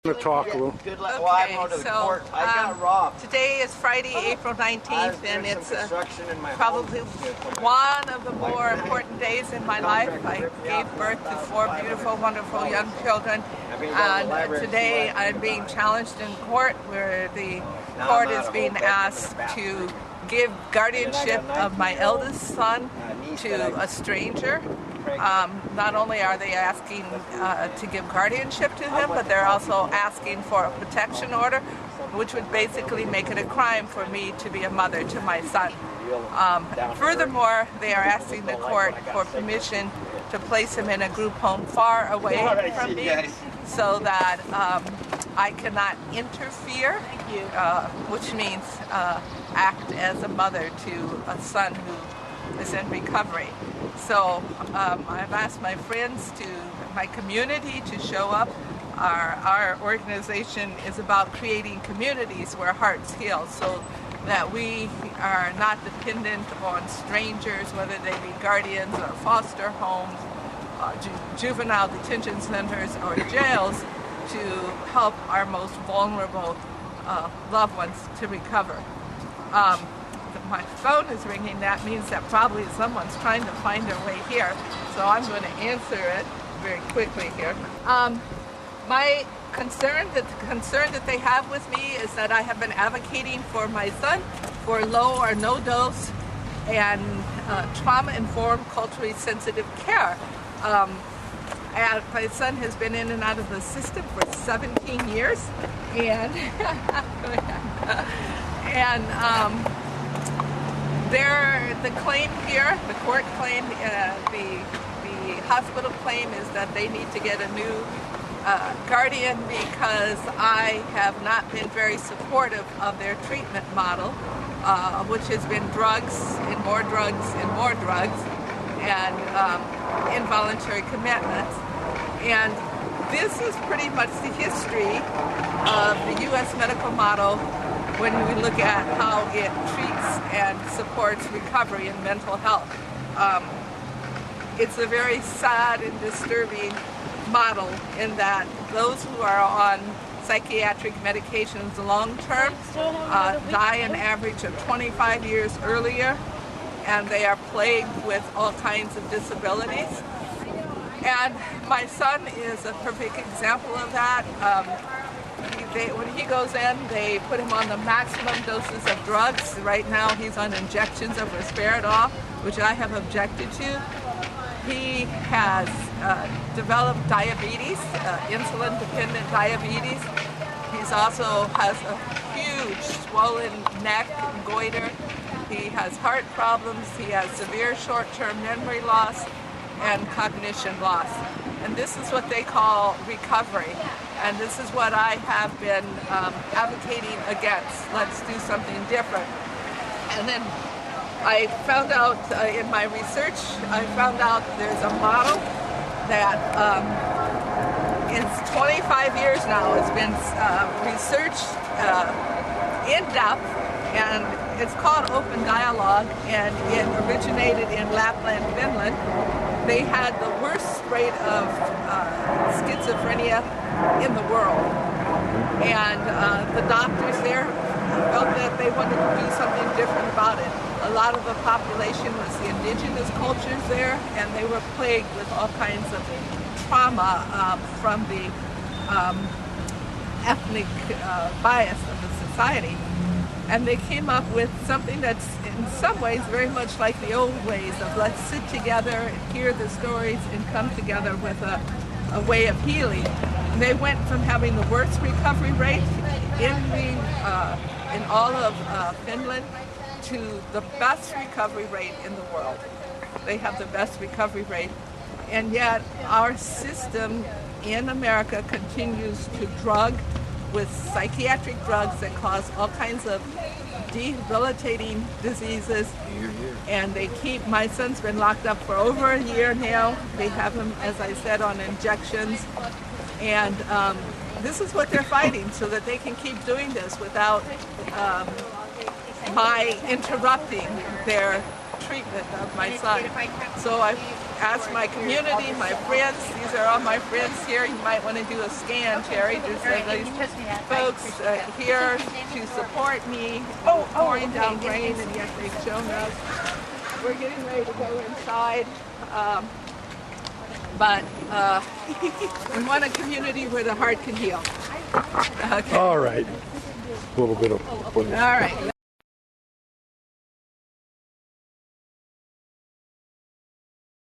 To talk a little. Okay, so today is Friday, April 19th, and it's probably one of the more important days in my life. I gave birth to four beautiful, wonderful young children, and today I'm being challenged in court where the court is being asked to give guardianship of my eldest son to a stranger. Not only are they asking to give guardianship to him, but they're also asking for a protection order, which would basically make it a crime for me to be a mother to my son. Furthermore, they are asking the court for permission to place him in a group home far away from me so that I cannot interfere, which means act as a mother to a son who is in recovery. So I've asked my friends, my community to show up. Our organization is about creating communities where hearts heal so that we are not dependent on strangers, whether they be guardians or foster homes, juvenile detention centers or jails, to help our most vulnerable loved ones to recover. My phone is ringing. That means that probably someone's trying to find their way here. So I'm going to answer it very quickly here. The concern that they have with me is that I have been advocating for my son for low or no dose and trauma-informed, culturally sensitive care. And my son has been in and out of the system for 17 years, and the claim here, the court claim, the hospital claim is that they need to get a new guardian because I have not been very supportive of their treatment model, which has been drugs and more drugs and more drugs and involuntary commitments. And this is pretty much the history of the U.S. medical model when we look at how it treats and supports recovery and mental health. It's a very sad and disturbing model in that those who are on psychiatric medications long term die an average of 25 years earlier, and they are plagued with all kinds of disabilities. And my son is a perfect example of that. When he goes in, they put him on the maximum doses of drugs. Right now he's on injections of risperidone, which I have objected to. He has developed diabetes, insulin-dependent diabetes. He also has a huge swollen neck and goiter. He has heart problems. He has severe short-term memory loss and cognition loss. And this is what they call recovery. And this is what I have been advocating against. Let's do something different. And then I found out in my research, there's a model that is 25 years now. It's been researched in depth, and it's called Open Dialogue, and it originated in Lapland, Finland. They had the worst rate of schizophrenia in the world, and the doctors there felt that they wanted to do something different about it. A lot of the population was the indigenous cultures there, and they were plagued with all kinds of trauma from the ethnic bias of the society. And they came up with something that's in some ways very much like the old ways of let's sit together and hear the stories and come together with a way of healing. And they went from having the worst recovery rate in all of Finland to the best recovery rate in the world. They have the best recovery rate. And yet our system in America continues to drug with psychiatric drugs that cause all kinds of debilitating diseases. And my son's been locked up for over a year now. They have him, as I said, on injections. And this is what they're fighting, so that they can keep doing this without my interrupting their treatment of my son. So I've ask my community, my friends. These are all my friends here. You might want to do a scan, Terry. There's these folks here to support me, pouring down rain, and yet they've shown us. We're getting ready to go inside. But we want a community where the heart can heal. Okay. All right. A little bit of... All right.